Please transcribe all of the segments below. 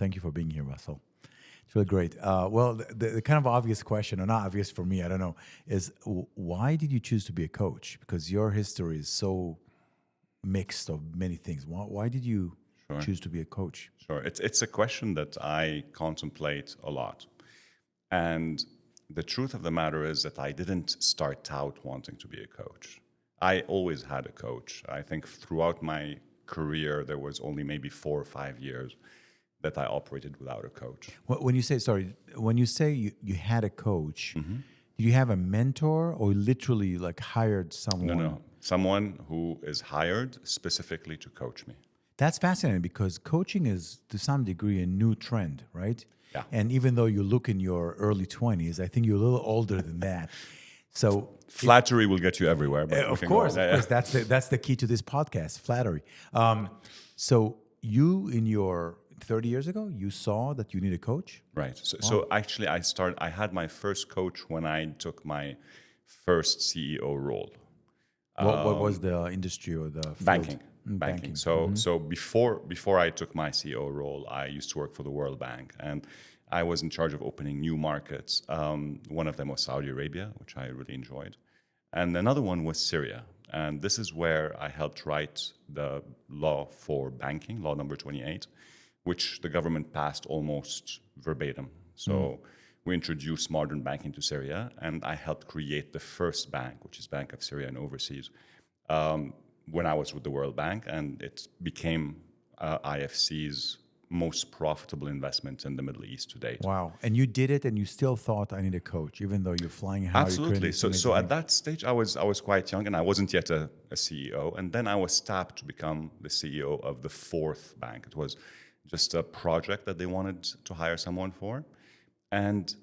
thank you for being here, Bassel. It's really great. Well, the kind of obvious question, or not obvious for me, I don't know, is why did you choose to be a coach? Because your history is so mixed of many things. Why did you choose to be a coach? Sure. It's a question that I contemplate a lot. And the truth of the matter is that I didn't start out wanting to be a coach. I always had a coach. I think throughout my career, there was only maybe 4 or 5 years that I operated without a coach. When you say you had a coach, did you have a mentor or literally like hired someone? No. Someone who is hired specifically to coach me. That's fascinating because coaching is to some degree a new trend, right? Yeah. And even though you look in your early 20s, I think you're a little older than that. So flattery will get you everywhere. But of course. That's the key to this podcast, flattery. So you, in your 30 years ago, you saw that you need a coach? Right. So actually, I had my first coach when I took my first CEO role. What was the industry or the field? Banking. So before I took my CEO role, I used to work for the World Bank, and I was in charge of opening new markets. One of them was Saudi Arabia, which I really enjoyed, and another one was Syria. And this is where I helped write the law for banking, law number 28, which the government passed almost verbatim. So we introduced modern banking to Syria, and I helped create the first bank, which is Bank of Syria and Overseas, when I was with the World Bank, and it became IFC's most profitable investment in the Middle East to date. Wow. And you did it, and you still thought, I need a coach, even though you're flying high. Absolutely. So at that stage, I was quite young, and I wasn't yet a CEO. And then I was tapped to become the CEO of the fourth bank. It was just a project that they wanted to hire someone for. And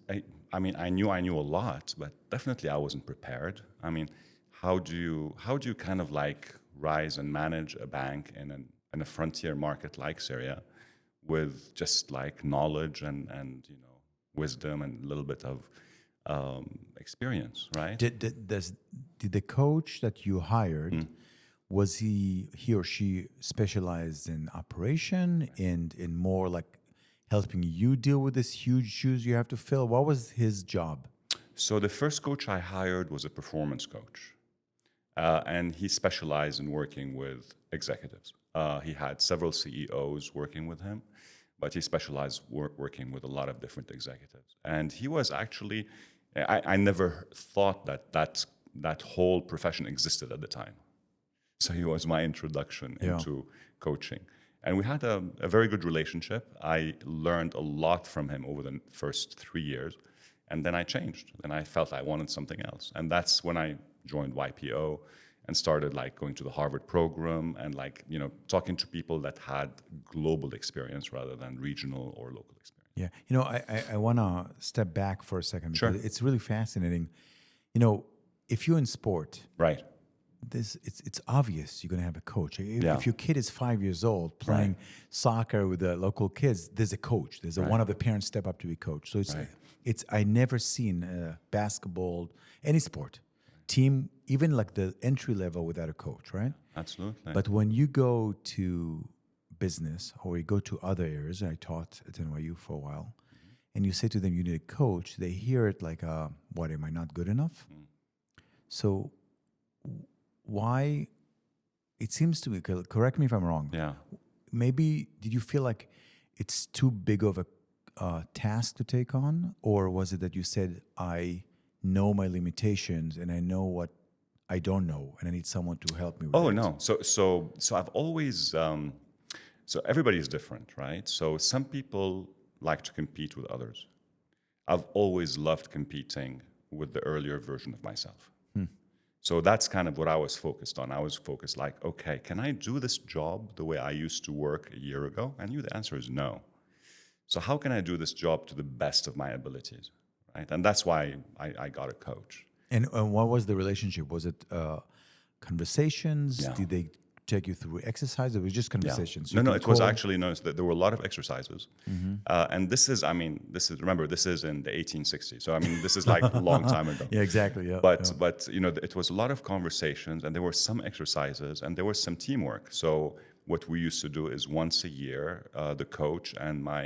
I mean, I knew a lot, but definitely I wasn't prepared. I mean, how do you kind of like rise and manage a bank in a frontier market like Syria with just like knowledge and wisdom and a little bit of experience, right? Did the coach that you hired, was he or she specialized in operation and in more like helping you deal with this huge shoes you have to fill? What was his job? So the first coach I hired was a performance coach. And he specialized in working with executives. He had several CEOs working with him, but he specialized working with a lot of different executives. And he was actually, I never thought that whole profession existed at the time. So he was my introduction into coaching. And we had a very good relationship. I learned a lot from him over the first 3 years. And then I changed. And I felt I wanted something else. And that's when I joined YPO and started like going to the Harvard program and like, talking to people that had global experience rather than regional or local experience. Yeah. I want to step back for a second because Sure. it's really fascinating. If you're in sport, Right. It's obvious you're going to have a coach. Yeah. If your kid is 5 years old playing soccer with the local kids, there's a coach. There's one of the parents step up to be coach. So it's I never seen basketball, any sport team, even like the entry level without a coach, right? Absolutely. But when you go to business or you go to other areas, I taught at NYU for a while, and you say to them you need a coach, they hear it like, what, am I not good enough? So why, it seems to me, correct me if I'm wrong, maybe did you feel like it's too big of a task to take on, or was it that you said, I know my limitations and I know what I don't know and I need someone to help me with it? No. So I've always, so everybody is different, right? So some people like to compete with others. I've always loved competing with the earlier version of myself. So that's kind of what I was focused on. I was focused like, okay, can I do this job the way I used to work a year ago? And the answer is no. So how can I do this job to the best of my abilities, right? And that's why I got a coach. And what was the relationship? Was it conversations? Yeah. Did they take you through exercise? It was just conversations. No, it was actually, no, there were a lot of exercises. And this is remember, this is in the 1860s. So, this is like a long time ago. Yeah, exactly. Yeah. But it was a lot of conversations and there were some exercises and there was some teamwork. So what we used to do is once a year, the coach and my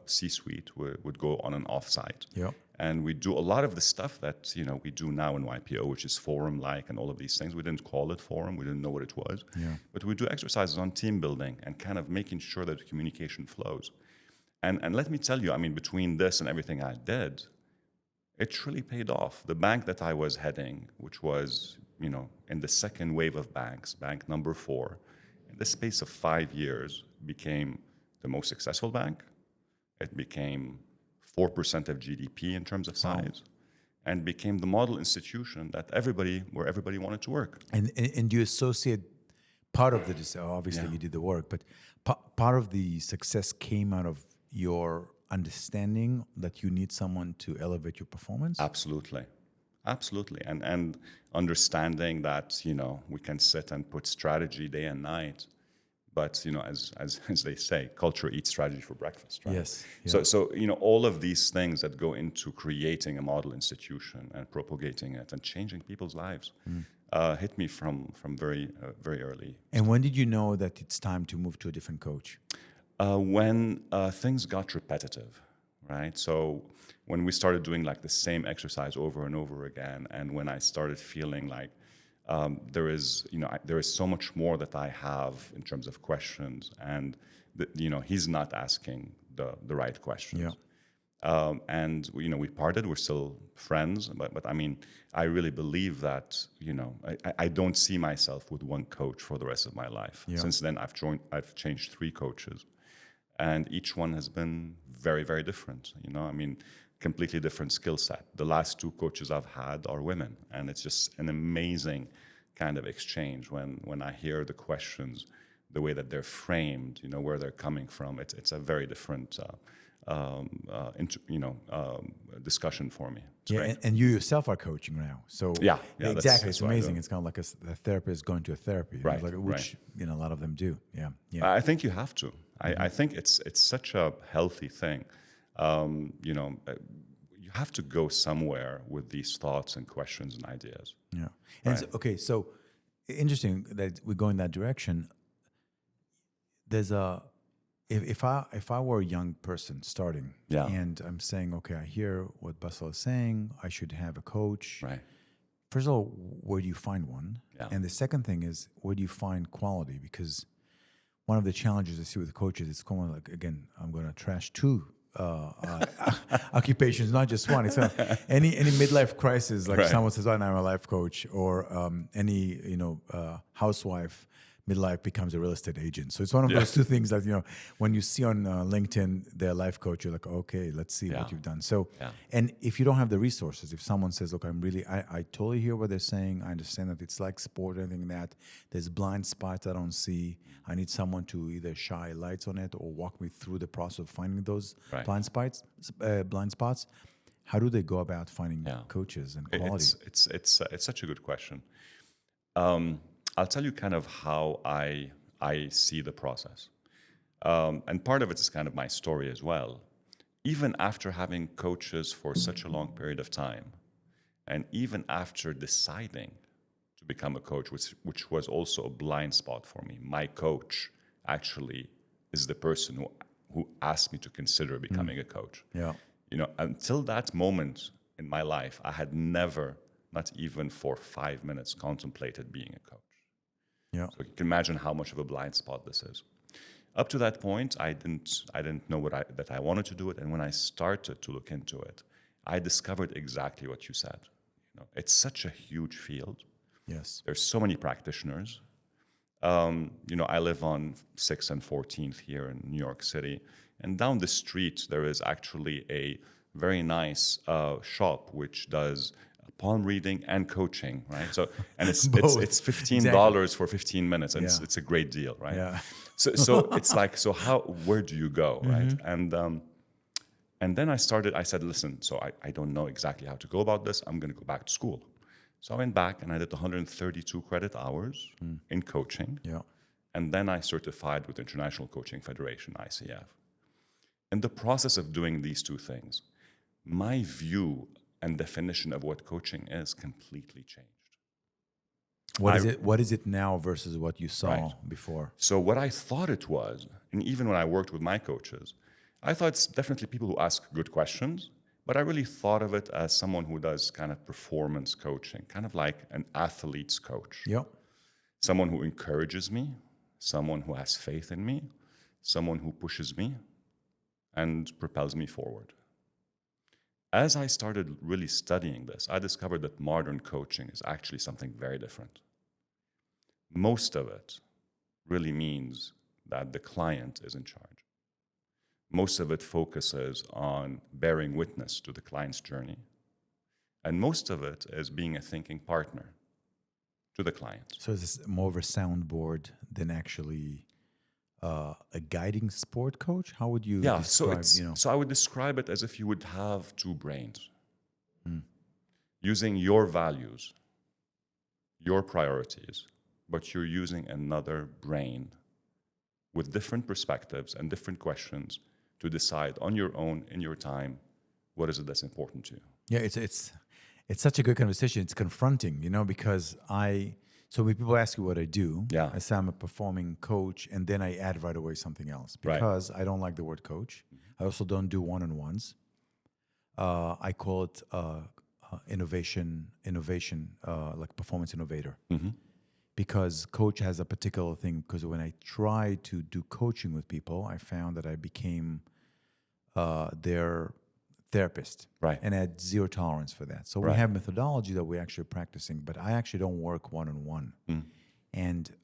C-suite would go on an offsite. Yeah. And we do a lot of the stuff that we do now in YPO, which is forum-like and all of these things. We didn't call it forum. We didn't know what it was. Yeah. But we do exercises on team building and kind of making sure that the communication flows. And let me tell you, I mean, between this and everything I did, it truly paid off. The bank that I was heading, which was, in the second wave of banks, bank number 4, in the space of 5 years, became the most successful bank. It became 4% of GDP in terms of size, and became the model institution that where everybody wanted to work. And you associate part of obviously you did the work, but part of the success came out of your understanding that you need someone to elevate your performance? Absolutely. And understanding that, we can sit and put strategy day and night, but, as they say, culture eats strategy for breakfast, right? Yes. Yeah. So all of these things that go into creating a model institution and propagating it and changing people's lives hit me from very, very early. And when did you know that it's time to move to a different coach? When things got repetitive, right? So when we started doing like the same exercise over and over again, and when I started feeling like there is so much more that I have in terms of questions, and he's not asking the right questions. Yeah. And we parted. We're still friends, but I mean, I really believe that I don't see myself with one coach for the rest of my life. Yeah. Since then, I've changed 3 coaches, and each one has been very, very different. I mean, completely different skill set. The last 2 coaches I've had are women, and it's just an amazing kind of exchange when I hear the questions, the way that they're framed, where they're coming from. It's a very different discussion for me. It's great. And you yourself are coaching now, so yeah, exactly. It's amazing. It's kind of like a therapist going to a therapy, right? Which a lot of them do. Yeah. I think you have to. I think it's such a healthy thing. You have to go somewhere with these thoughts and questions and ideas. Yeah. And so interesting that we go in that direction. There's if I were a young person starting, and I'm saying, okay, I hear what Bassel is saying, I should have a coach. Right. First of all, where do you find one? Yeah. And the second thing is, where do you find quality? Because one of the challenges I see with coaches is kind of like, again, I'm going to trash 2 occupations, not just one. It's any midlife crisis, like someone says, "Oh, I'm a life coach," or any housewife midlife becomes a real estate agent. So it's one of those 2 things that when you see on LinkedIn their life coach, you're like, okay, let's see what you've done. So, and if you don't have the resources, if someone says, look, I totally hear what they're saying. I understand that it's like sport, anything that there's blind spots I don't see. I need someone to either shine lights on it or walk me through the process of finding those blind spots. How do they go about finding coaches and quality? It's such a good question. I'll tell you kind of how I see the process. And part of it is kind of my story as well. Even after having coaches for such a long period of time, and even after deciding to become a coach, which was also a blind spot for me, my coach actually is the person who asked me to consider becoming a coach. Yeah. Until that moment in my life, I had never, not even for 5 minutes, contemplated being a coach. Yeah. So you can imagine how much of a blind spot this is. Up to that point, I didn't know that I wanted to do it, and when I started to look into it, I discovered exactly what you said. It's such a huge field. Yes. There's so many practitioners. I live on 6th and 14th here in New York City, and down the street there is actually a very nice shop which does palm reading and coaching, right? So, and it's $15 for 15 minutes, and it's a great deal, right? Yeah. So it's like, where do you go, right? And then I said, listen, so I don't know exactly how to go about this. I'm going to go back to school. So I went back and I did 132 credit hours in coaching. Yeah. And then I certified with International Coaching Federation, ICF. In the process of doing these 2 things, my view and definition of what coaching is completely changed. What is it now versus what you saw Right. before? So what I thought it was, and even when I worked with my coaches, I thought it's definitely people who ask good questions, but I really thought of it as someone who does kind of performance coaching, kind of like an athlete's coach. Yep. Someone who encourages me, someone who has faith in me, someone who pushes me and propels me forward. As I started really studying this, I discovered that modern coaching is actually something very different. Most of it really means that the client is in charge. Most of it focuses on bearing witness to the client's journey. And most of it is being a thinking partner to the client. So it's more of a soundboard than actually a guiding sport coach? How would you Yeah, describe, so I would describe it as if you would have two brains. Using your values, your priorities, but you're using another brain with different perspectives and different questions to decide on your own, in your time, what is it that's important to you. Yeah, it's such a good conversation. It's confronting, because so when people ask you what I do, Yeah. I say I'm a performing coach, and then I add right away something else Right. because I don't like the word coach. I also don't do one-on-ones. I call it innovation, like performance innovator. Because coach has a particular thing. Because when I tried to do coaching with people, I found that I became their therapist, Right. and I had zero tolerance for that. So we Right. have methodology that we're actually practicing, but I actually don't work one-on-one. And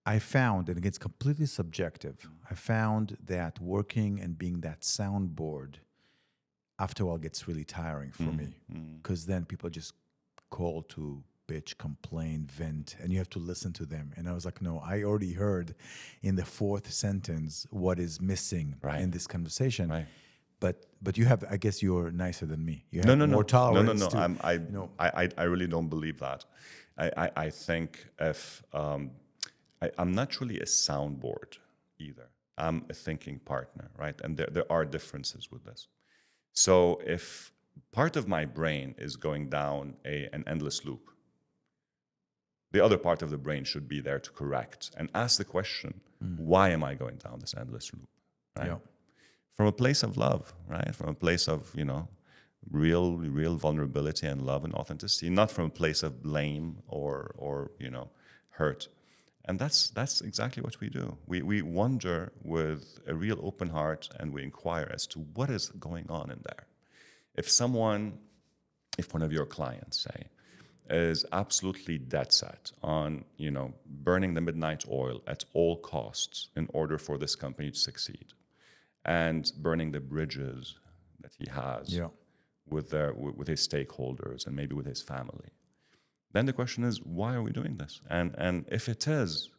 I found, and it's completely subjective, I found that working and being that soundboard after a while gets really tiring for me, because then people just call to bitch, complain, vent, and you have to listen to them. And I was like, no, I already heard in the fourth sentence what is missing Right. in this conversation. Right. But you have, I guess you're nicer than me. You have more tolerance. No. I really don't believe that. I think if I'm not really a soundboard either. I'm a thinking partner, right? And there are differences with this. So if part of my brain is going down an endless loop, the other part of the brain should be there to correct and ask the question, why am I going down this endless loop? Right? Yeah. From a place of love, right? From a place of, real vulnerability and love and authenticity, not from a place of blame or hurt. And that's exactly what we do. We wonder with a real open heart, and we inquire as to what is going on in there. If one of your clients, say, is absolutely dead set on, burning the midnight oil at all costs in order for this company to succeed, and burning the bridges that he has Yeah. with his stakeholders and maybe with his family, then the question is, why are we doing this? And if it is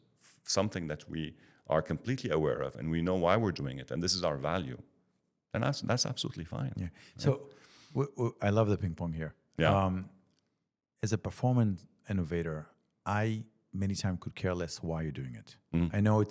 something that we are completely aware of and we know why we're doing it and this is our value, then that's absolutely fine. Yeah. So I love the ping pong here. Yeah. As a performance innovator, I many times could care less why you're doing it. I know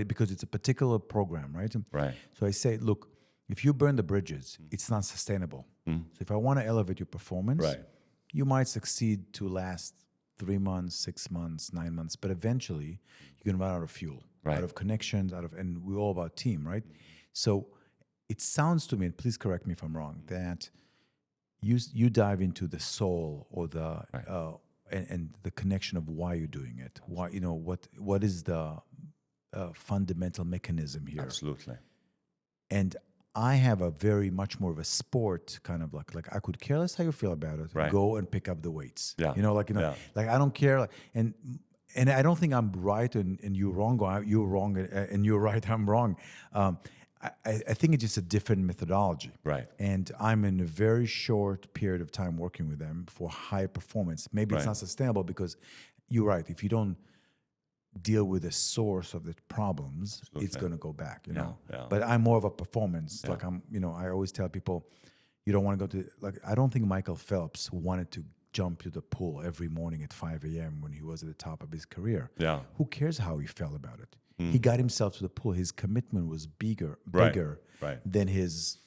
because it's a particular program, right? Right. So I say, look, if you burn the bridges, it's not sustainable. So if I want to elevate your performance, Right. you might succeed to last 3 months, 6 months, 9 months, but eventually you're going to run out of fuel, Right. out of connections, and we're all about team, right? So it sounds to me, and please correct me if I'm wrong, that you dive into the soul or the and the connection of why you're doing it. Why what is the fundamental mechanism here? Absolutely. And I have a very much more of a sport kind of like I could care less how you feel about it. Right. Go and pick up the weights. Yeah. Like I don't care. And I don't think I'm right and you're wrong. Or you're wrong and you're right. I'm wrong. I think it's just a different methodology. Right. And I'm in a very short period of time working with them for high performance. Maybe it's Right. not sustainable because you're right. If you don't deal with the source of the problems, it's going to go back, Yeah. But I'm more of a performance. Like I always tell people, you don't want to go to, I don't think Michael Phelps wanted to jump to the pool every morning at 5 a.m. when he was at the top of his career. Yeah. Who cares how he felt about it? He got himself to the pool. His commitment was bigger Right. than his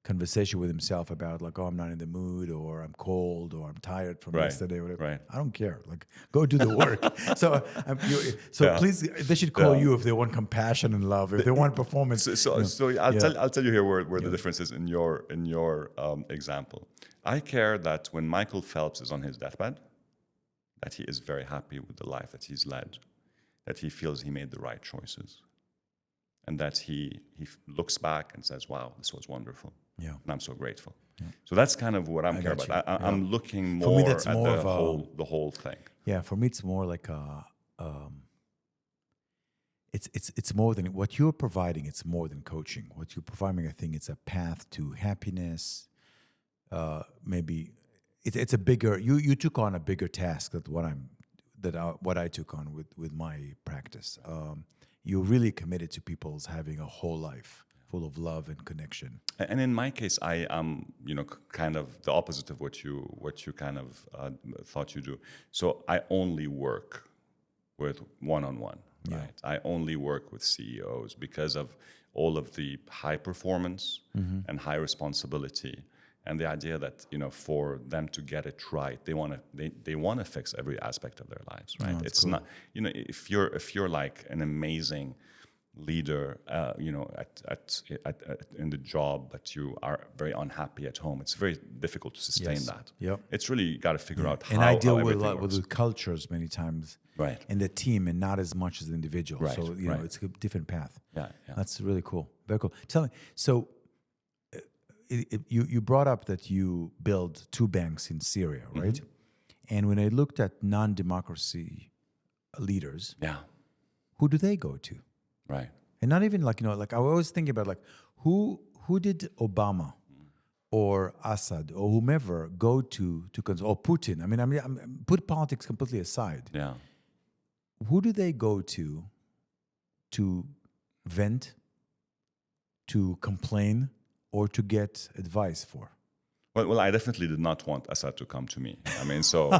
conversation with himself about like, oh, I'm not in the mood, or I'm cold, or I'm tired from Right, yesterday, or whatever. right. I don't care. Like, go do the work. So Yeah. please, they should call Yeah. you if they want compassion and love. If they want performance. So I'll tell you here where the difference is in your example. I care that when Michael Phelps is on his deathbed, that he is very happy with the life that he's led, that he feels he made the right choices, and that he looks back and says, "Wow, this was wonderful." Yeah. And I'm so grateful. Yeah. So that's kind of what I'm care got about. you. I'm looking more For me, that's at more the of the whole thing. Yeah, for me, it's more like it's more than what you're providing. It's more than coaching. What you're providing, I think, it's a path to happiness. Maybe it's a bigger. You took on a bigger task what I took on with my practice. You're really committed to people's having a whole life full of love and connection. And in my case, I am, kind of the opposite of what you kind of thought you do. So I only work with one-on-one, right? I only work with CEOs because of all of the high performance and high responsibility, and the idea that for them to get it right, they want to fix every aspect of their lives, right? It's cool. Not if you're like an amazing leader, in the job, but you are very unhappy at home. It's very difficult to sustain that. Yep. It's really you got to figure out how. And I deal how with everything works. with cultures many times, Right. in the team, and not as much as the individual. Right, So it's a different path. Yeah. That's really cool. Very cool. Tell me, so you brought up that you built 2 banks in Syria, right? And when I looked at non-democracy leaders, Yeah. who do they go to? Right. And not even like I was always thinking about like who did Obama or Assad or whomever go to or Putin? I mean, put politics completely aside. Yeah. Who do they go to vent, to complain, or to get advice for? Well, I definitely did not want Assad to come to me. I mean, so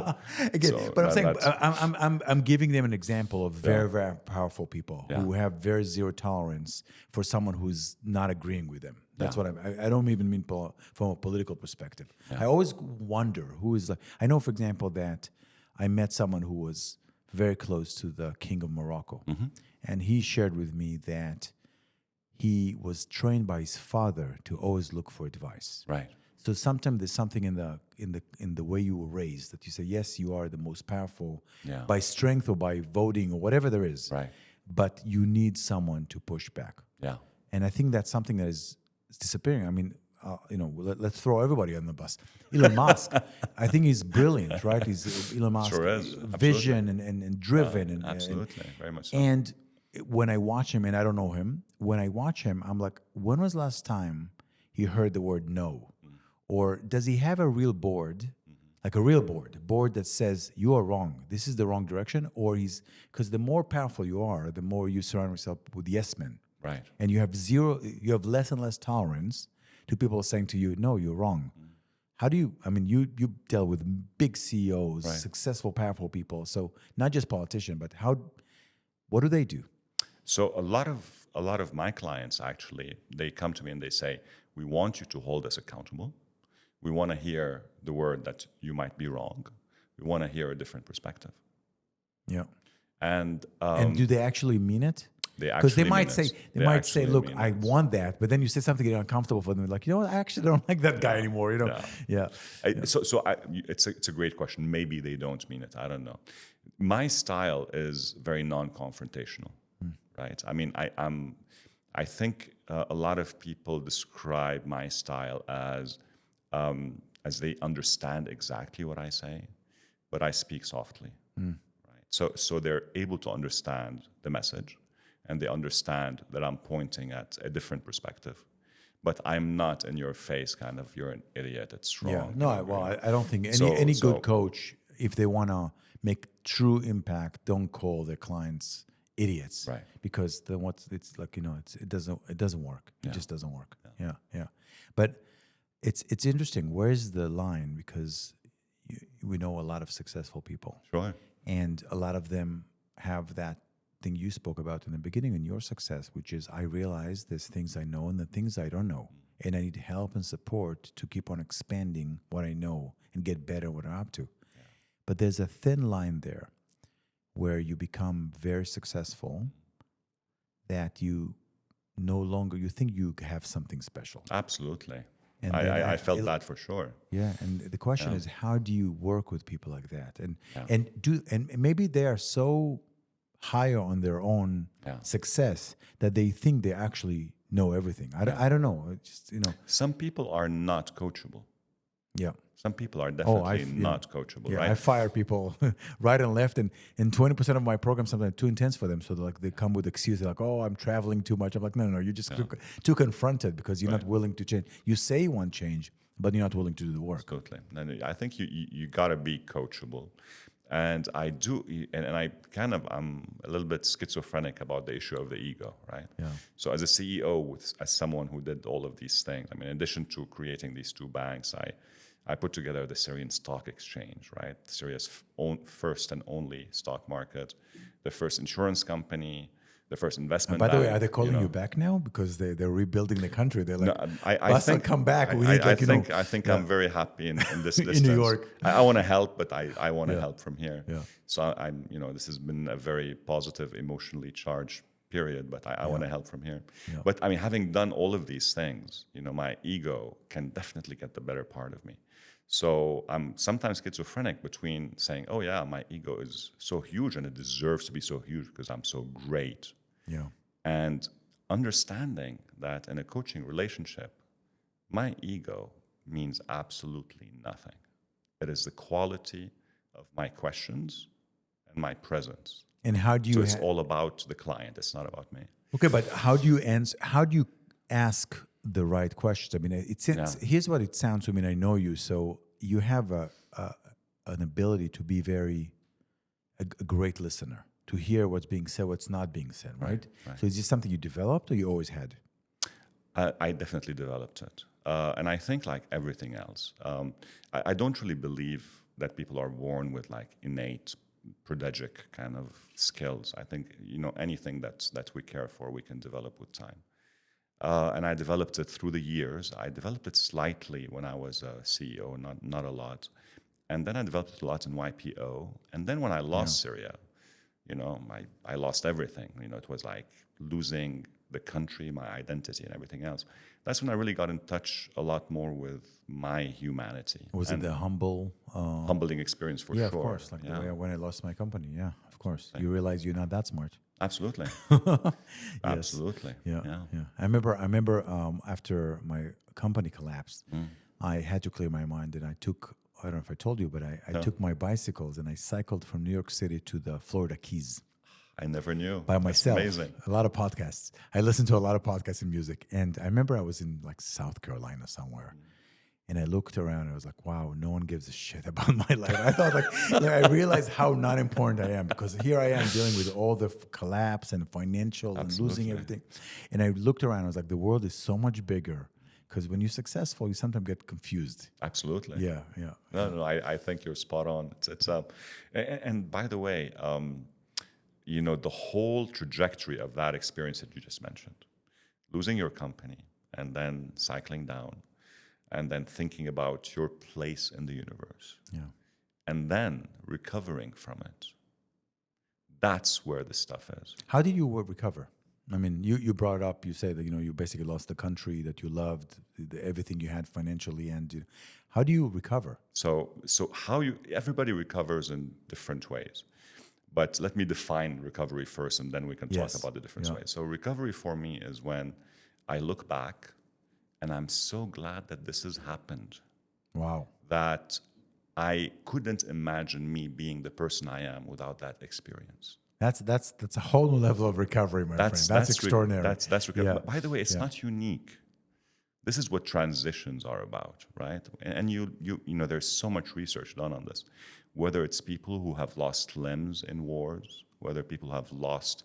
again, so but I'm saying that's- I'm giving them an example of very very powerful people Yeah. who have very zero tolerance for someone who's not agreeing with them. That's what I don't even mean from a political perspective. I always wonder who is like. I know, for example, that I met someone who was very close to the King of Morocco, and he shared with me that he was trained by his father to always look for advice. Right. So sometimes there's something in the way you were raised that you say, yes, you are the most powerful by strength or by voting or whatever there is. Right. But you need someone to push back. Yeah. And I think that's something that is disappearing. I mean, let's throw everybody on the bus. Elon Musk, I think he's brilliant, right? Elon Musk, Sure is. vision and driven. And Absolutely. Very much so. And when I watch him, and I don't know him, when I watch him, I'm like, when was the last time he heard the word no? Or does he have a real board, like a real board that says you are wrong, this is the wrong direction? Or because the more powerful you are, the more you surround yourself with yes men. Right. And you have less and less tolerance to people saying to you, no, you're wrong. How do you, I mean, you deal with big CEOs, successful, powerful people. So not just politicians, but what do they do? So a lot of my clients actually, they come to me and they say, we want you to hold us accountable. We want to hear the word that you might be wrong. We want to hear a different perspective. Yeah. And do they actually mean it? They actually Because they might mean say, it. might say, look, mean I it. want that, but then you say something uncomfortable for them. Like, I actually don't like that guy anymore. Yeah. It's a great question. Maybe they don't mean it. I don't know. My style is very non-confrontational, right? I mean, I think a lot of people describe my style as they understand exactly what I say, but I speak softly. Right? So they're able to understand the message, and they understand that I'm pointing at a different perspective. But I'm not in your face kind of, you're an idiot, it's wrong. Yeah. No, I don't think any good coach, if they want to make true impact, don't call their clients idiots. Right. Because then it's like, it doesn't work. It just doesn't work. Yeah. But it's interesting. Where's the line? Because we know a lot of successful people. Sure. And a lot of them have that thing you spoke about in the beginning in your success, which is I realize there's things I know and the things I don't know. and I need help and support to keep on expanding what I know and get better what I'm up to. But there's a thin line there where you become very successful that you no longer, you think you have something special. Absolutely. And I felt that for sure. Yeah, and the question is, how do you work with people like that? And Yeah. and maybe they are so higher on their own success that they think they actually know everything. I don't know. It's just, Some people are not coachable. yeah. Some people are definitely not coachable, Yeah, right? I fire people right and left, and 20% of my programs sometimes too intense for them. So they come with excuses like, "Oh, I'm traveling too much." I'm like, "No, you're just too confronted because you're not willing to change. You say you want change, but you're not willing to do the work." Totally. And I think you got to be coachable. And I do, and I'm a little bit schizophrenic about the issue of the ego, right? Yeah. So as a CEO, as someone who did all of these things, I mean, in addition to creating these two banks, I put together the Syrian Stock Exchange, right? Syria's first and only stock market, the first insurance company, the first investment By bank. the way, are they calling you back now because they're rebuilding the country? They're like, I Bassel, think come back. We need I think I'm very happy in this in New York. I want to help, but I want to help from here. Yeah. So I'm this has been a very positive, emotionally charged period, but I want to help from here. Yeah. But I mean, having done all of these things, my ego can definitely get the better part of me. So I'm sometimes schizophrenic between saying, "Oh yeah, my ego is so huge and it deserves to be so huge because I'm so great." Yeah. And understanding that in a coaching relationship, my ego means absolutely nothing. It is the quality of my questions and my presence. And how do you? So it's all about the client. It's not about me. Okay, but how do you answer? How do you ask the right questions? I mean, here's what it sounds to me. And I know you, so you have an ability to be a great listener, to hear what's being said, what's not being said, right? So is this something you developed or you always had? I definitely developed it. And I think like everything else, I don't really believe that people are born with like innate, prodigic kind of skills. I think, anything that we care for, we can develop with time. And I developed it through the years. I developed it slightly when I was a CEO, not a lot. And then I developed it a lot in YPO. And then when I lost Syria, I lost everything. It was like losing the country, my identity, and everything else. That's when I really got in touch a lot more with my humanity. Was it the humbling experience for sure? Yeah, of course. Like the way when I lost my company. Yeah, of course. You realize you're not that smart. Absolutely. Absolutely. Yeah. I remember after my company collapsed, I had to clear my mind, and I don't know if I told you, but I took my bicycles and I cycled from New York City to the Florida Keys. I never knew. By myself. That's amazing. A lot of podcasts. I listened to a lot of podcasts and music. And I remember I was in like South Carolina somewhere. And I looked around and I was like, wow, no one gives a shit about my life. I thought I realized how not important I am, because here I am dealing with all the collapse and financial and losing everything. And I looked around, I was like, the world is so much bigger. Because when you're successful, you sometimes get confused. Absolutely. Yeah. No, I think you're spot on. And by the way, the whole trajectory of that experience that you just mentioned, losing your company and then cycling down and then thinking about your place in the universe and then recovering from it, that's where the stuff is. How did you recover? I mean, you brought up, you said that, you basically lost the country that you loved, everything you had financially, and how do you recover? So everybody recovers in different ways. But let me define recovery first, and then we can talk about the different ways. So recovery for me is when I look back and I'm so glad that this has happened. Wow. That I couldn't imagine me being the person I am without that experience. That's a whole new level of recovery, my friend. That's extraordinary. That's recovery. Yeah. By the way, it's not unique. This is what transitions are about, right? And there's so much research done on this. Whether it's people who have lost limbs in wars, whether people have lost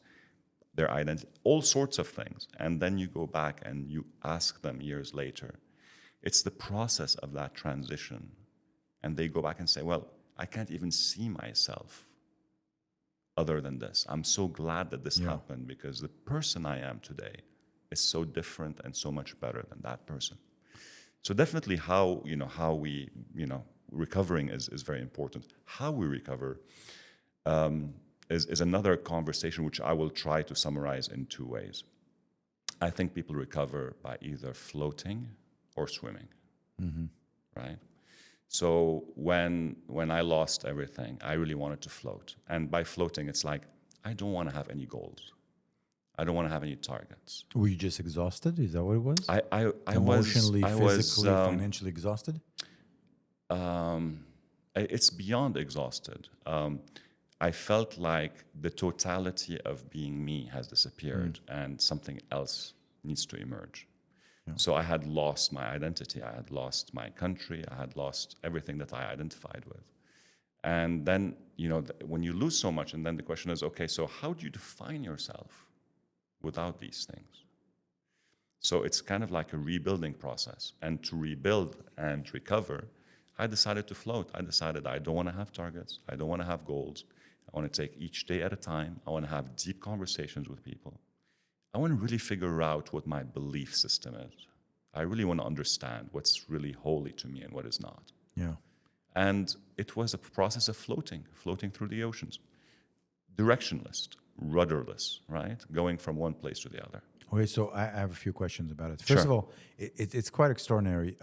their identity, all sorts of things. And then you go back and you ask them years later. It's the process of that transition. And they go back and say, well, I can't even see myself other than this. I'm so glad that this happened, because the person I am today is so different and so much better than that person. So definitely how we, recovering is very important. How we recover is another conversation which I will try to summarize in two ways. I think people recover by either floating or swimming, right? So when I lost everything, I really wanted to float. And by floating, it's like, I don't want to have any goals. I don't want to have any targets. Were you just exhausted? Is that what it was? I Emotionally, was, physically, financially exhausted? It's beyond exhausted. I felt like the totality of being me has disappeared and something else needs to emerge. Yeah. So I had lost my identity. I had lost my country. I had lost everything that I identified with. And then, when you lose so much, and then the question is, okay, so how do you define yourself without these things? So it's kind of like a rebuilding process. And to rebuild and recover, I decided to float. I decided I don't want to have targets. I don't want to have goals. I want to take each day at a time. I want to have deep conversations with people. I want to really figure out what my belief system is. I really want to understand what's really holy to me and what is not. Yeah. And it was a process of floating through the oceans. Directionless, rudderless, right? Going from one place to the other. Okay, so I have a few questions about it. First of all, it's quite extraordinary.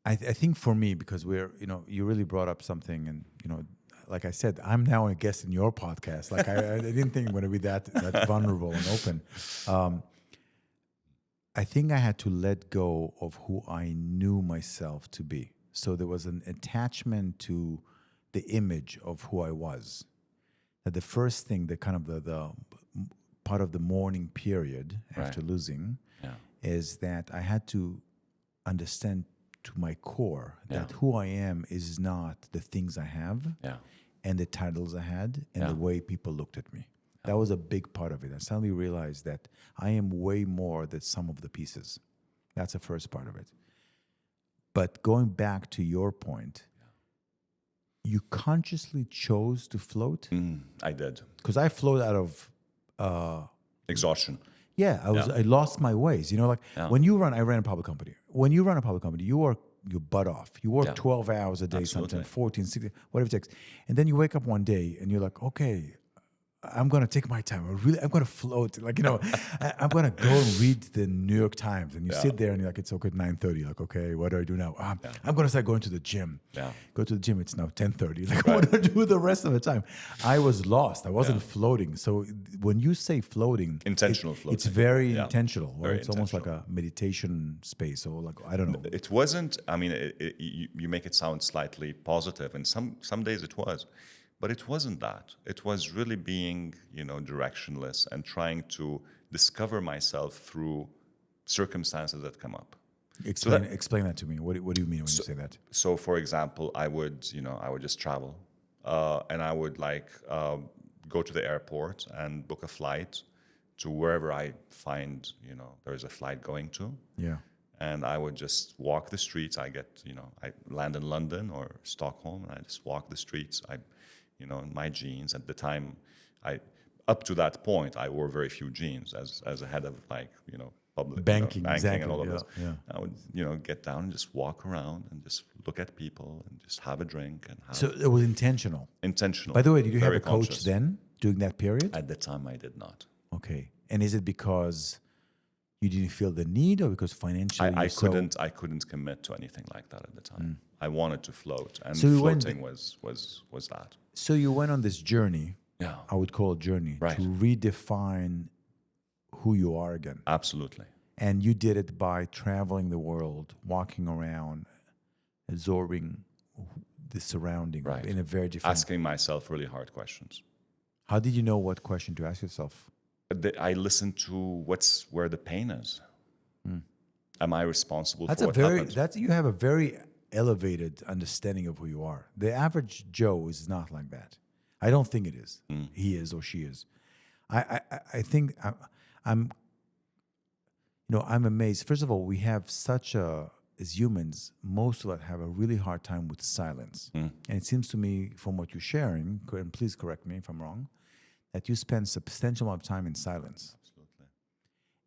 I think for me, because you really brought up something, and like I said, I'm now a guest in your podcast. Like I didn't think I'm going to be that vulnerable and open. I think I had to let go of who I knew myself to be. So there was an attachment to the image of who I was. That the first thing, the kind of the part of the mourning period after losing, is that I had to understand to my core that who I am is not the things I have and the titles I had and the way people looked at me. That was a big part of it. I suddenly realized that I am way more than some of the pieces. That's the first part of it. But going back to your point, you consciously chose to float? I did. Because I float out of... exhaustion. Yeah, I lost my ways. When you run, I ran a public company. When you run a public company, you work your butt off. You work 12 hours a day, sometimes 14, 16, whatever it takes. And then you wake up one day and you're like, okay, I'm going to take my time. I'm going to float. I'm going to go and read the New York Times. And you sit there and you're like, it's okay, 9:30. Like, okay, what do I do now? I'm going to start going to the gym. Go to the gym. It's now 10:30. Like, what do I do the rest of the time? I was lost. I wasn't floating. So when you say floating, intentional floating, it's very intentional. Right? Very it's almost like a meditation space, or like, I don't know. It wasn't. I mean, you make it sound slightly positive, and some days it was. But it wasn't that. It was really being, directionless and trying to discover myself through circumstances that come up. Explain that to me. What do you mean when you say that? So, for example, I would just travel, and I would go to the airport and book a flight to wherever I find, there's a flight going to. Yeah. And I would just walk the streets. I land in London or Stockholm, and I just walk the streets. In my jeans. At the time, up to that point, I wore very few jeans as a head of public banking exactly. and all of this. Yeah. I would get down and just walk around and just look at people and just have a drink and have. So it was intentional. Intentional. By the way, did you have a conscious. coach then during that period? At the time, I did not. Okay. And is it because you didn't feel the need, or because financially I couldn't commit to anything like that at the time. I wanted to float, and so floating was that. So you went on this journey, I would call it journey, to redefine who you are again. Absolutely. And you did it by traveling the world, walking around, absorbing the surrounding in a very different... Asking myself really hard questions. How did you know what question to ask yourself? I listened to where the pain is. Am I responsible for what happened? You have a very elevated understanding of who you are. The average Joe is not like that. I don't think it is. He is or she is. I think I'm amazed. First of all, we have as humans, most of us have a really hard time with silence. And it seems to me, from what you're sharing, and please correct me if I'm wrong, that you spend substantial amount of time in silence. Absolutely.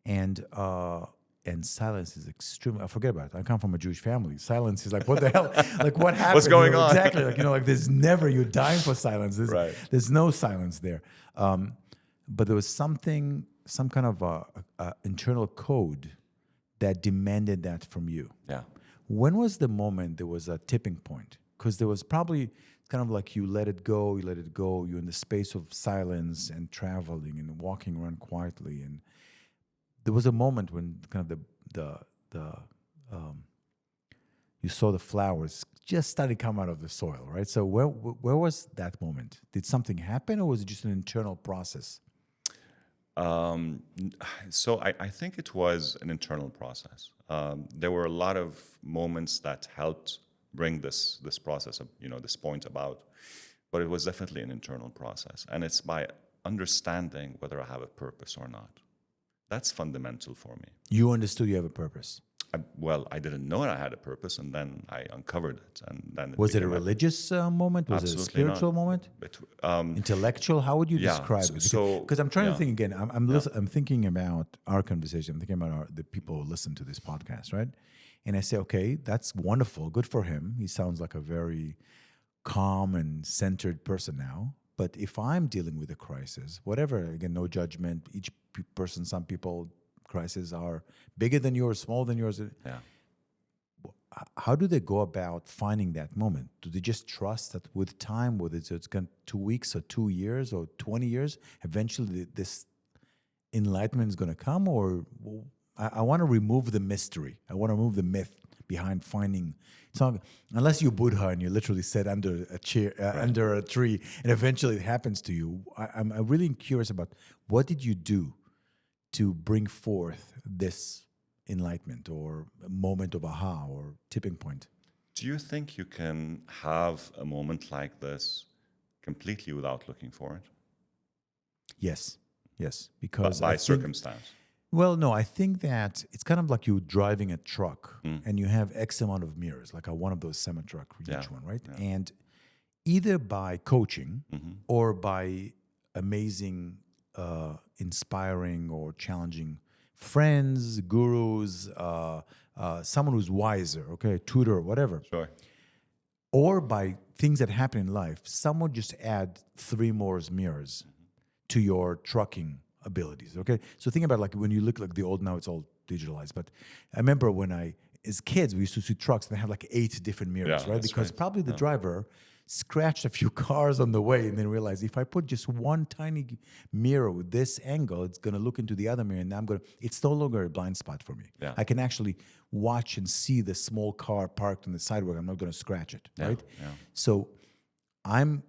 And silence is extremely. I forget about it. I come from a Jewish family. Silence is like, what the hell? Like, what happened? What's going on? Exactly. Like, like there's never, you're dying for silence. Right. There's no silence there. But there was some kind of internal code that demanded that from you. Yeah. When was the moment there was a tipping point? Because there was probably kind of like you let it go, you're in the space of silence and traveling and walking around quietly. And there was a moment when kind of you saw the flowers just starting to come out of the soil, right? So where was that moment? Did something happen, or was it just an internal process? So I think it was an internal process. There were a lot of moments that helped bring this process of, this point about, but it was definitely an internal process, and it's by understanding whether I have a purpose or not. That's fundamental for me. You understood you have a purpose. I didn't know I had a purpose, and then I uncovered it, and then was it a religious moment? Was it a spiritual moment? Intellectual? How would you describe it? Because I'm trying to think again. I'm thinking about our conversation. I'm thinking about the people who listen to this podcast, right? And I say, okay, that's wonderful. Good for him. He sounds like a very calm and centered person now. But if I'm dealing with a crisis, whatever, again, no judgment. Each person, some people, crises are bigger than yours, smaller than yours. Yeah. How do they go about finding that moment? Do they just trust that with time, whether it's going 2 weeks or 2 years or 20 years, eventually this enlightenment is going to come? Or I want to remove the mystery. I want to remove the myth behind finding. It's not, unless you're Buddha and you literally sit under a chair, under a tree, and eventually it happens to you. I'm really curious about what did you do to bring forth this enlightenment or moment of aha or tipping point? Do you think you can have a moment like this completely without looking for it? Yes, because by circumstance. Well, no, I think that it's kind of like you driving a truck and you have X amount of mirrors, like one of those semi-truck, each one, right? Yeah. And either by coaching or by amazing, inspiring or challenging friends, gurus, someone who's wiser, okay, tutor, whatever. Sure. Or by things that happen in life, someone just add 3 more mirrors to your trucking abilities, okay? So think about like when you look like the old, now it's all digitalized, but I remember when as kids, we used to see trucks and they have like 8 different mirrors, right? Because probably the driver scratched a few cars on the way and then realized if I put just one tiny mirror with this angle, it's going to look into the other mirror and it's no longer a blind spot for me. Yeah. I can actually watch and see the small car parked on the sidewalk. I'm not going to scratch it, right? Yeah. So I'm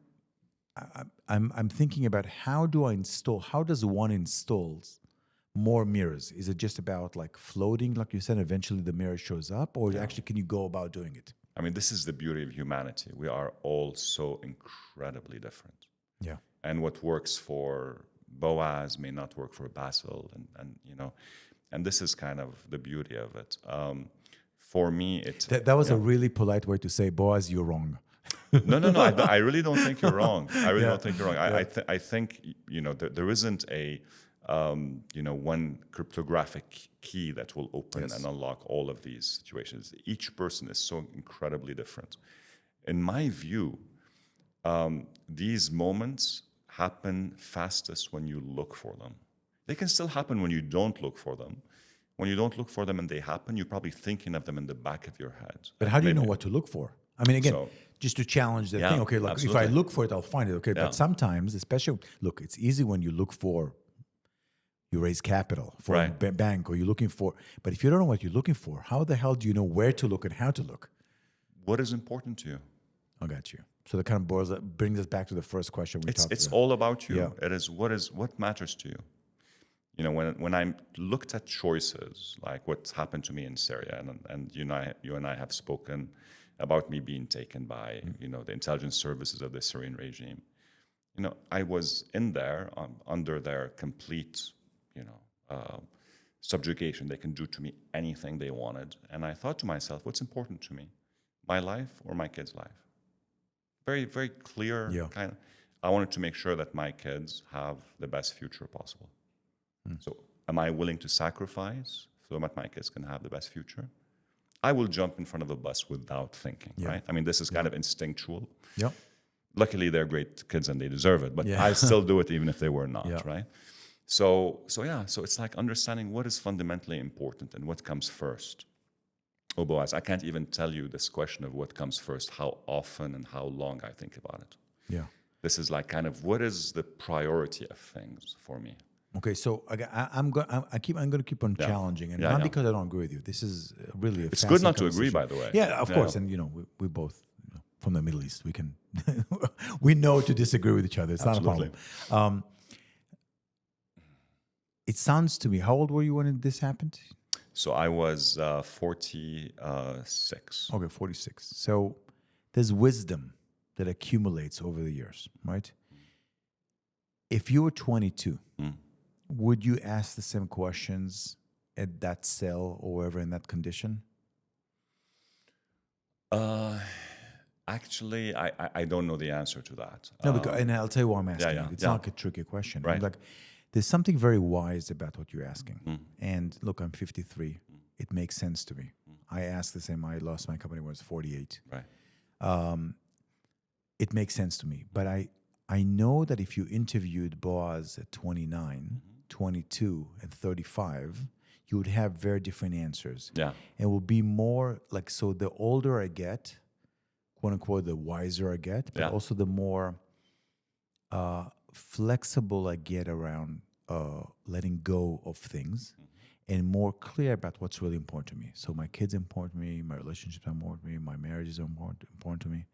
thinking about how does one install more mirrors? Is it just about like floating, like you said, eventually the mirror shows up, or actually can you go about doing it? I mean, this is the beauty of humanity. We are all so incredibly different. Yeah. And what works for Boaz may not work for Bassel, and this is kind of the beauty of it. For me, that was a really polite way to say, Boaz, you're wrong. No. I really don't think you're wrong. I really don't think you're wrong. I think there isn't a one cryptographic key that will open and unlock all of these situations. Each person is so incredibly different. In my view, these moments happen fastest when you look for them. They can still happen when you don't look for them. When you don't look for them and they happen, you're probably thinking of them in the back of your head. But how do you know what to look for? I mean, again, just to challenge the thing. Okay, look, if I look for it, I'll find it. Okay, but sometimes, especially, look, it's easy when you look for, you raise capital for a bank, or you're looking for, but if you don't know what you're looking for, how the hell do you know where to look and how to look? What is important to you? I got you. So that kind of brings us back to the first question we talked about. It's all about you. Yeah. It is what matters to you. When I looked at choices, like what's happened to me in Syria, and you and I have spoken about me being taken by the intelligence services of the Syrian regime. I was in there under their complete subjugation. They can do to me anything they wanted, and I thought to myself, what's important to me, my life or my kids' life? Very, very clear I wanted to make sure that my kids have the best future possible. So am I willing to sacrifice so that my kids can have the best future? I will jump in front of a bus without thinking, right? I mean, this is kind of instinctual. Yeah. Luckily, they're great kids and they deserve it, but Yeah. I still do it even if they were not, Yeah. right? So it's like understanding what is fundamentally important and what comes first. Oh, Boaz, I can't even tell you this question of what comes first, how often and how long I think about it. Yeah. This is like kind of what is the priority of things for me. Okay, so I'm going to keep on challenging, and not because I don't agree with you. This is really it's good not to agree, by the way. Yeah, of course, and we both from the Middle East. We can we know to disagree with each other. It's Absolutely. not a problem. It sounds to me. How old were you when this happened? So I was 46. Okay, 46. So there's wisdom that accumulates over the years, right? If you were 22. Would you ask the same questions at that cell or wherever in that condition? Actually, I don't know the answer to that. No, and I'll tell you why I'm asking. Yeah, It's yeah. not a tricky question. Right. I'm like, there's something very wise about what you're asking. And look, I'm 53. It makes sense to me. I asked the same. I lost my company when I was 48. Right. It makes sense to me. But I know that if you interviewed Boaz at 29, 22, and 35, you would have very different answers. Yeah. And it will be more like, so the older I get, quote unquote, the wiser I get, but also the more flexible I get around letting go of things and more clear about what's really important to me. So my kids are important to me, my relationships are important to me, my marriages are important to me.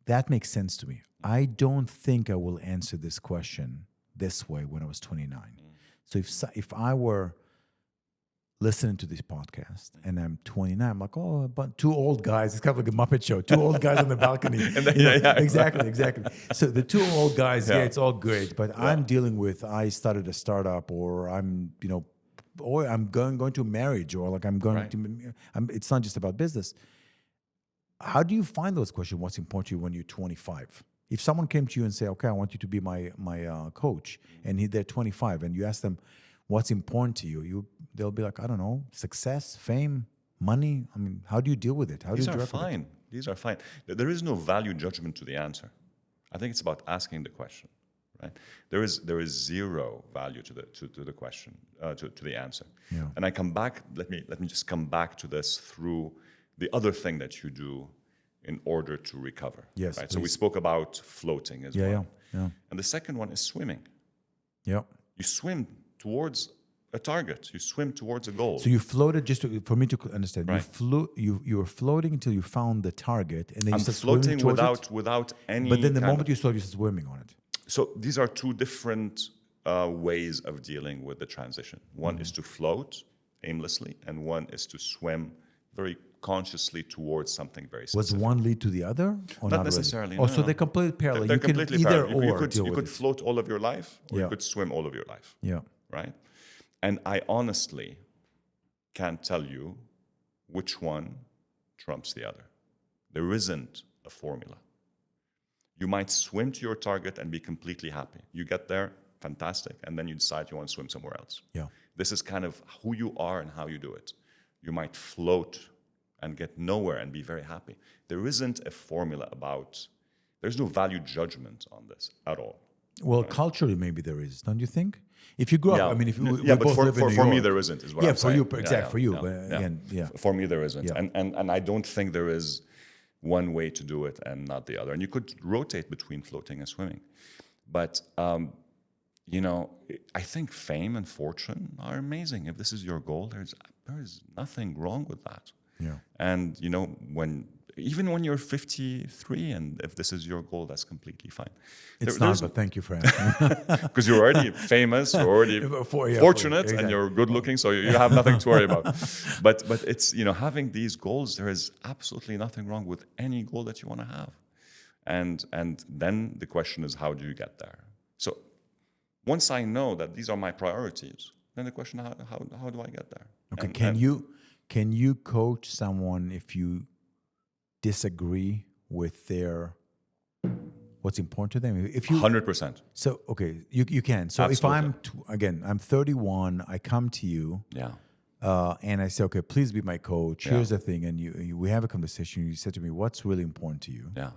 That makes sense to me. I don't think I will answer this question this way when I was 29. So if I were listening to this podcast and I'm 29, I'm like, oh, but two old guys. It's kind of like a Muppet Show. Two old guys on the balcony. Exactly. So the two old guys, it's all great. But I'm dealing with, I started a startup, or I'm, or I'm going to marriage, or like I'm going to, it's not just about business. How do you find those questions? What's important to you when you're 25? If someone came to you and say, okay, I want you to be my coach, and they're 25, and you ask them, what's important to you? They'll be like, I don't know, success, fame, money. I mean, how do you deal with it? These are fine. These are fine. There is no value judgment to the answer. I think it's about asking the question, right? There is zero value to the question, to the answer. Yeah. And I come back. Let me just come back to this through the other thing that you do in order to recover. Yes. Right. So we spoke about floating as well. Yeah. And the second one is swimming. Yeah. You swim towards a target. You swim towards a goal. So you floated, for me to understand. Right. You were floating until you found the target, and then you started floating swimming towards it? without any. But then the moment you started, you started swimming on it. So these are two different ways of dealing with the transition. One is to float aimlessly, and one is to swim very consciously towards something very specific. Was one lead to the other? Or not necessarily. Really? No, so no. they're completely parallel. They're you can completely either parallel. You could float all of your life, or you could swim all of your life. Yeah. Right? And I honestly can't tell you which one trumps the other. There isn't a formula. You might swim to your target and be completely happy. You get there, fantastic, and then you decide you want to swim somewhere else. Yeah. This is kind of who you are and how you do it. You might float and get nowhere and be very happy. There isn't a formula there's no value judgment on this at all. Well, culturally, maybe there is, don't you think? If you grow up, I mean, if we but both live in New for me York. there isn't. Is what I'm for saying. you, exactly, for you. But again, for me there isn't, Yeah. and I don't think there is one way to do it and not the other. And you could rotate between floating and swimming, but I think fame and fortune are amazing. If this is your goal, there is nothing wrong with that. Yeah. And even when you're 53, and if this is your goal, that's completely fine. It's not, but thank you for asking. Because you're already famous, you're already fortunate, exactly. and you're good looking, so you have nothing to worry about. But it's, having these goals, there is absolutely nothing wrong with any goal that you want to have. And then the question is, how do you get there? So once I know that these are my priorities, then the question, how do I get there? Okay, can you coach someone if you disagree with their what's important to them? If you 100%. so okay, you can. So if I'm again, I'm 31, I come to you, Yeah. and I say, okay, please be my coach. Yeah. Here's the thing, and we have a conversation. You said to me, what's really important to you? Yeah.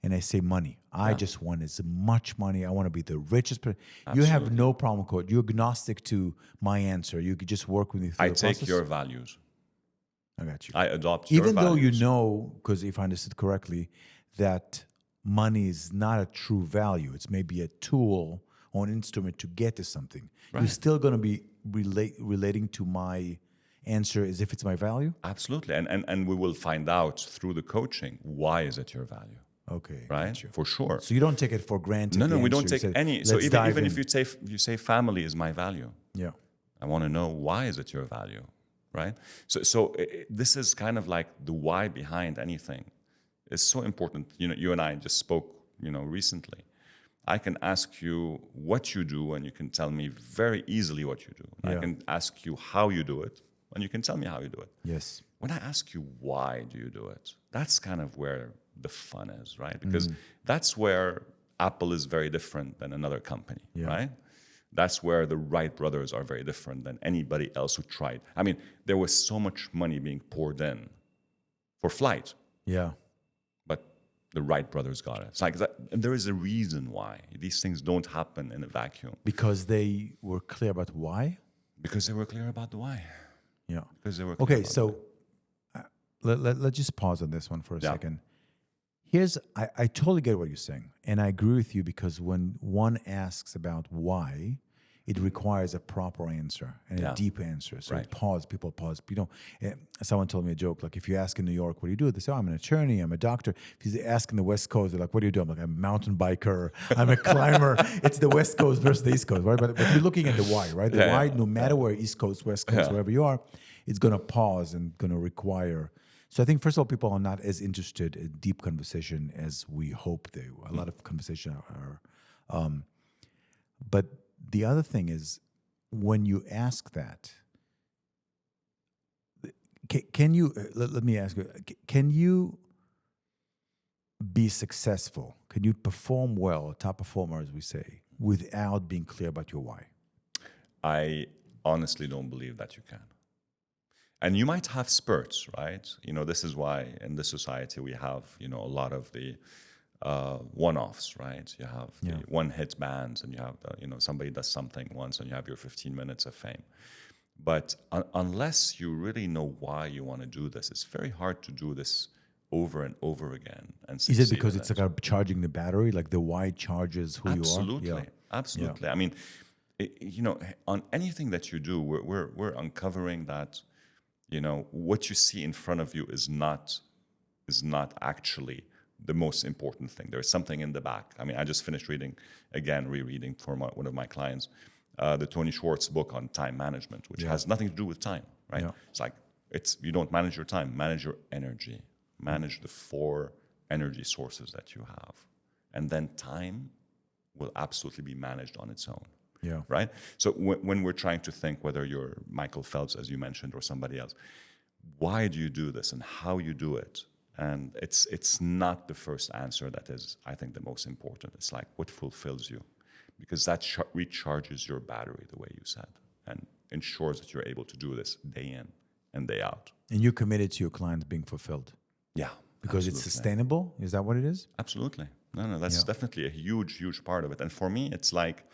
And I say money. I just want as much money. I want to be the richest person. You have no problem, coach. You're agnostic to my answer. You could just work with me through I the take process. your values. I got you. I adopt your Even though you values. know, because if I understood correctly, that money is not a true value. It's maybe a tool or an instrument to get to something. You're Right. still going to be relating to my answer as if it's my value? Absolutely. And we will find out through the coaching, why is it your value? Okay. Right? Got you. For sure. So you don't take it for granted. No, the we don't answer. You take say, any. So "Let's dive even in." if you say family is my value, Yeah. I want to know why is it your value, right? So this is kind of like the why behind anything. It's so important. You and I just spoke, recently. I can ask you what you do, and you can tell me very easily what you do. And Yeah. I can ask you how you do it, and you can tell me how you do it. Yes. When I ask you why do you do it, that's kind of where the fun is, right? Because that's where Apple is very different than another company, right? That's where the Wright brothers are very different than anybody else who tried. I mean, there was so much money being poured in for flight, Yeah. but the Wright brothers got it. It's like that, and there is a reason why these things don't happen in a vacuum. Because they were clear about why? Because they were clear about the why. Yeah. Because they were clear Okay, about so let's just pause on this one for a Yeah. second. I totally get what you're saying, and I agree with you because when one asks about why, it requires a proper answer and Yeah. a deep answer. So Right. people pause. Someone told me a joke, like if you ask in New York, what do you do? They say, oh, I'm an attorney, I'm a doctor. If you ask in the West Coast, they're like, what do you do? I'm like, I'm a mountain biker, I'm a climber. It's the West Coast versus the East Coast, right? But you're looking at the why, right? The why, no matter where, East Coast, West Coast, wherever you are, it's going to pause and going to require. So I think, first of all, people are not as interested in deep conversation as we hope they were. A lot of conversation are. But the other thing is, when you ask that, can you, let me ask you, can you be successful? Can you perform well, a top performer, as we say, without being clear about your why? I honestly don't believe that you can. And you might have spurts, right? This is why in this society we have, a lot of the one-offs, right? You have the one-hit bands, and you have, somebody does something once, and you have your 15 minutes of fame. But unless you really know why you want to do this, it's very hard to do this over and over again. And Is it because it's like charging the battery, like the why charges who Absolutely. you are? Absolutely. I mean, on anything that you do, we're uncovering that, what you see in front of you is not actually the most important thing. There's something in the back. I mean, I just finished rereading for one of my clients, the Tony Schwartz book on time management, which has nothing to do with time, right? Yeah. It's like, you don't manage your time, manage your energy, manage the 4 energy sources that you have. And then time will absolutely be managed on its own. Yeah. Right? So when we're trying to think whether you're Michael Phelps, as you mentioned, or somebody else, why do you do this and how you do it? And it's not the first answer that is, I think, the most important. It's like, what fulfills you? Because that recharges your battery, the way you said, and ensures that you're able to do this day in and day out. And you're committed to your clients being fulfilled. Yeah. Because it's sustainable? Is that what it is? Absolutely. No, that's definitely a huge, huge part of it. And for me, it's like,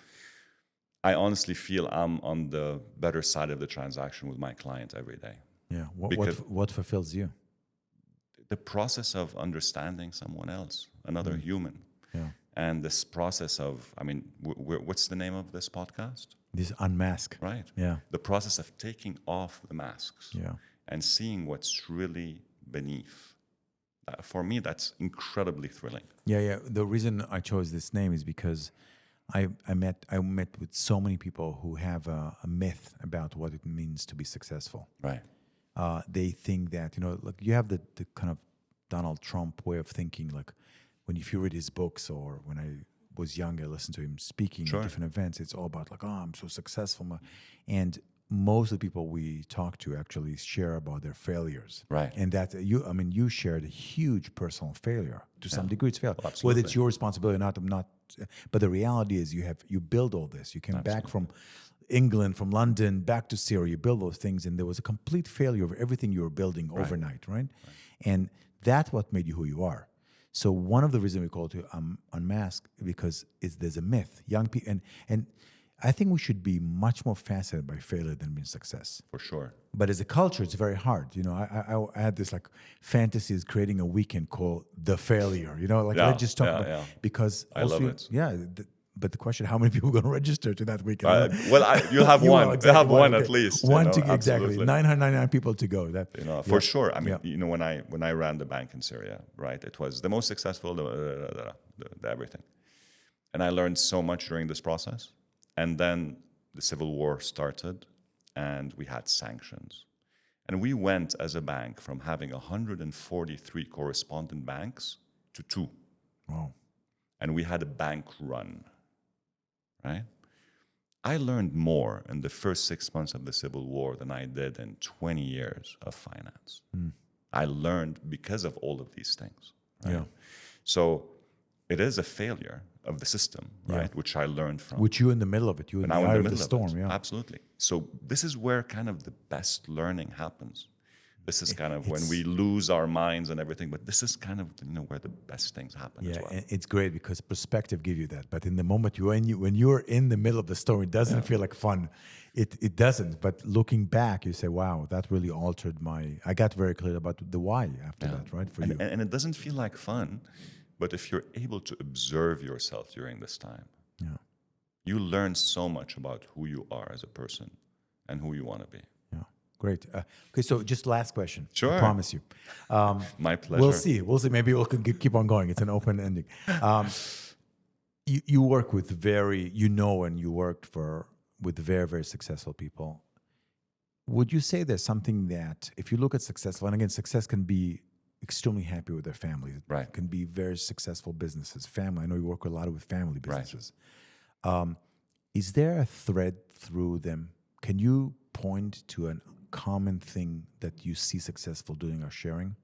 I honestly feel I'm on the better side of the transaction with my client every day. Yeah. What fulfills you? The process of understanding someone else, another human. Yeah. And this process of, I mean, what's the name of this podcast? This unmask. Right. Yeah. The process of taking off the masks and seeing what's really beneath. For me, that's incredibly thrilling. Yeah. The reason I chose this name is because I met with so many people who have a myth about what it means to be successful. Right. They think that, like you have the kind of Donald Trump way of thinking, like if you read his books, or when I was young, I listened to him speaking at different events, it's all about like, oh, I'm so successful. And most of the people we talk to actually share about their failures. Right. And that you shared a huge personal failure. To some degree, it's failure. Well, Whether absolutely. it's your responsibility or not, I'm not. But the reality is you build all this. You came back from England, from London, back to Syria. You build those things, and there was a complete failure of everything you were building overnight, right? And that's what made you who you are. So one of the reasons we call it to unmask because there's a myth. Young people, and I think we should be much more fascinated by failure than being success. For sure. But as a culture, it's very hard. You know, I had this like fantasies creating a weekend called The Failure. You know, like let's just talk about because I love it. Yeah. But the question: how many people are going to register to that weekend? You'll have one. Exactly, You'll have one okay. at least. One you know, to exactly absolutely. 999 people to go. That For sure. I mean, when I ran the bank in Syria, right, it was the most successful, the everything, and I learned so much during this process. And then the civil war started, and we had sanctions, and we went as a bank from having 143 correspondent banks to 2. Wow. And we had a bank run. Right? I learned more in the first 6 months of the Civil War than I did in 20 years of finance. I learned because of all of these things. Right? Yeah. So it is a failure of the system, right? Which I learned from. Which you in the middle of it. You in the eye of the storm. Yeah. Absolutely. So this is where kind of the best learning happens. This is kind of when we lose our minds and everything, but this is kind of where the best things happen as well. And it's great because perspective gives you that. But in the moment when you're in the middle of the story, it doesn't feel like fun. It doesn't. But looking back, you say, "Wow, that really altered my." I got very clear about the why after that, right? For you, and it doesn't feel like fun, but if you're able to observe yourself during this time, you learn so much about who you are as a person and who you want to be. Great. Okay, so just last question. Sure. I promise you. My pleasure. We'll see. Maybe we'll keep on going. It's an open ending. You work with and you worked with very, very successful people. Would you say there's something that, if you look at successful, and again, success can be extremely happy with their families. Right. It can be very successful businesses. Family. I know you work a lot with family businesses. Right. Is there a thread through them? Can you point to a common thing that you see successful doing or sharing?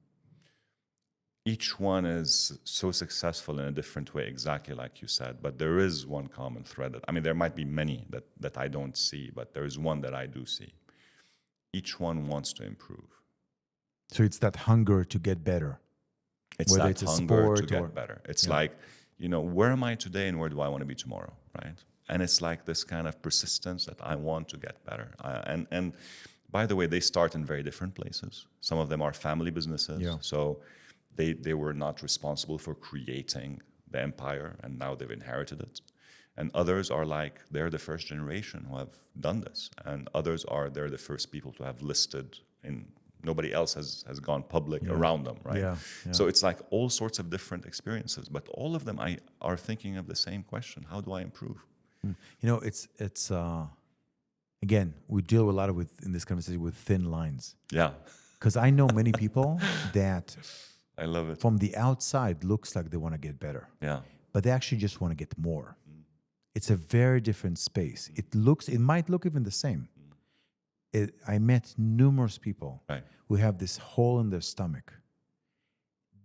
Each one is so successful in a different way, exactly like you said. But there is one common thread. There might be many that I don't see, but there is one that I do see. Each one wants to improve. So it's that hunger to get better. It's whether that it's a hunger sport to get or- better. It's like, where am I today and where do I want to be tomorrow, right? And it's like this kind of persistence that I want to get better. And by the way, they start in very different places. Some of them are family businesses. Yeah. So they were not responsible for creating the empire, and now they've inherited it. And others are like, they're the first generation who have done this. And others they're the first people to have listed nobody else has gone public around them, right? Yeah. So it's like all sorts of different experiences, but all of them are thinking of the same question: how do I improve? It's again, we deal a lot in this conversation with thin lines. Yeah, Because I know many people that I love it. from the outside looks like they want to get better, Yeah, but they actually just want to get more. It's a very different space. It might look even the same. I met numerous people right. who have this hole in their stomach.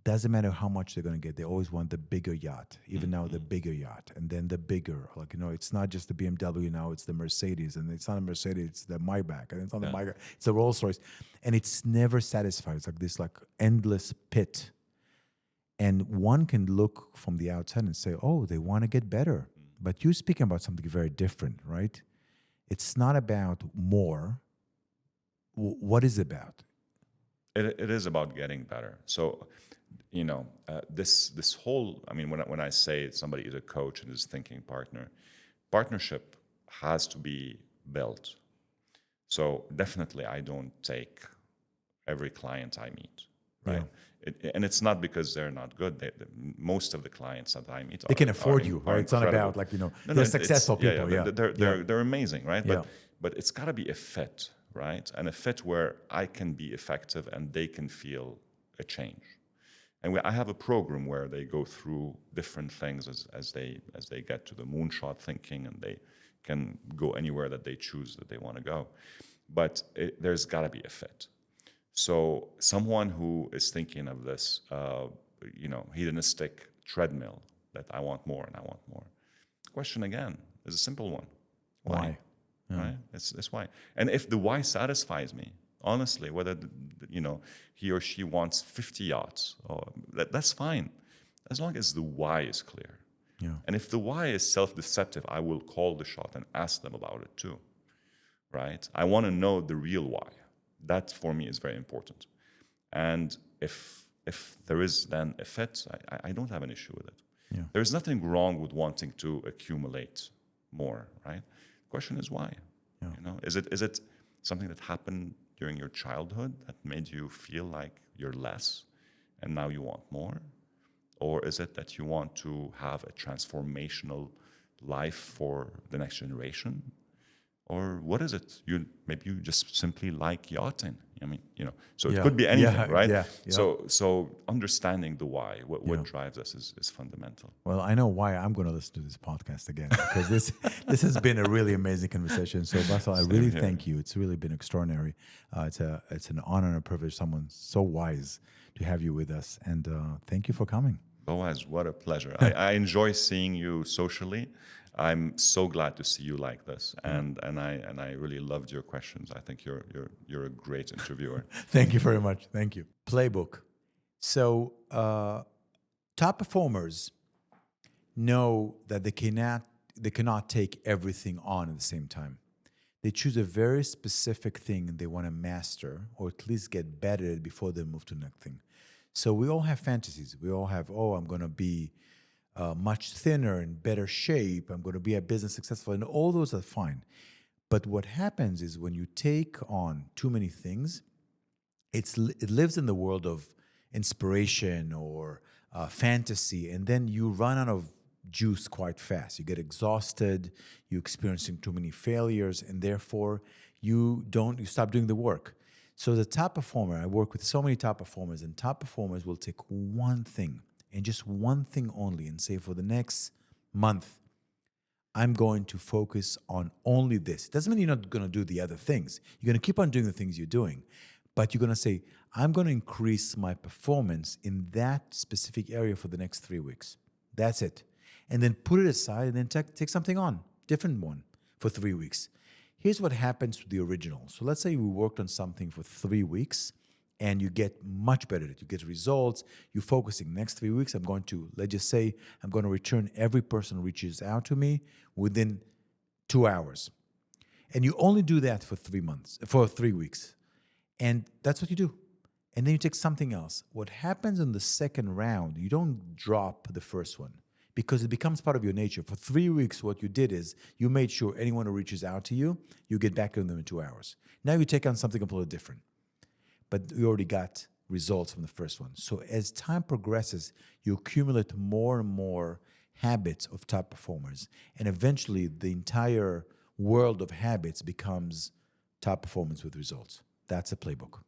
Doesn't matter how much they're going to get. They always want the bigger yacht, even now the bigger yacht, and then the bigger. It's not just the BMW now; it's the Mercedes, and it's not a Mercedes; it's the Maybach, and it's not the Maybach; it's the Rolls Royce, and it's never satisfied. It's like this endless pit. And one can look from the outside and say, "Oh, they want to get better," but you're speaking about something very different, right? It's not about more. What is it about? It is about getting better. So, this whole. When I say somebody is a coach and is thinking partnership has to be built. So definitely, I don't take every client I meet, right? And it's not because they're not good. Most of the clients that I meet they can afford you, right? It's not about they're successful people. They're amazing, right? Yeah. But it's got to be a fit, right? And a fit where I can be effective and they can feel a change. And I have a program where they go through different things as they get to the moonshot thinking, and they can go anywhere that they choose that they want to go. but there's got to be a fit. So someone who is thinking of this, hedonistic treadmill that I want more and I want more. The question again is a simple one. Why? Yeah. Right? It's why. And if the why satisfies me, honestly, whether he or she wants 50 yachts, that's fine, as long as the why is clear. Yeah. And if the why is self-deceptive, I will call the shot and ask them about it too. Right? I want to know the real why. That for me is very important. And if there is then a fit, I don't have an issue with it. Yeah. There's nothing wrong with wanting to accumulate more, right? The question is why. Yeah. Is it something that happened during your childhood that made you feel like you're less and now you want more? Or is it that you want to have a transformational life for the next generation? Or what is it? Maybe you just simply like yachting. So it could be anything, right? Yeah. So understanding the why, what drives us is fundamental. Well, I know why I'm going to listen to this podcast again, because this has been a really amazing conversation. So, Bassel, I really thank you. It's really been extraordinary. It's an honor and a privilege, someone so wise, to have you with us. And thank you for coming. Boaz, what a pleasure. I enjoy seeing you socially. I'm so glad to see you like this, and I really loved your questions. I think you're a great interviewer. Thank you very much. Thank you. Playbook. So top performers know that they cannot take everything on at the same time. They choose a very specific thing they want to master, or at least get better at before they move to the next thing. So we all have fantasies. We all have, I'm going to be much thinner, in better shape. I'm going to be a business successful, and all those are fine. But what happens is when you take on too many things, it lives in the world of inspiration or fantasy, and then you run out of juice quite fast. You get exhausted, you're experiencing too many failures, and therefore you stop doing the work. So the top performer, I work with so many top performers, and top performers will take one thing and just one thing only and say, for the next month, I'm going to focus on only this. It doesn't mean you're not going to do the other things. You're going to keep on doing the things you're doing, but you're going to say, I'm going to increase my performance in that specific area for the next 3 weeks. That's it. And then put it aside and then take something on, different one, for 3 weeks. Here's what happens to the original. So let's say we worked on something for 3 weeks and you get much better at it. You get results. You're focusing. Next 3 weeks, let's just say, I'm going to return every person who reaches out to me within 2 hours. And you only do that for 3 weeks. And that's what you do. And then you take something else. What happens in the second round, you don't drop the first one, because it becomes part of your nature. For 3 weeks, what you did is you made sure anyone who reaches out to you, you get back to them in 2 hours. Now you take on something completely different, but you already got results from the first one. So as time progresses, you accumulate more and more habits of top performers, and eventually the entire world of habits becomes top performance with results. That's a playbook.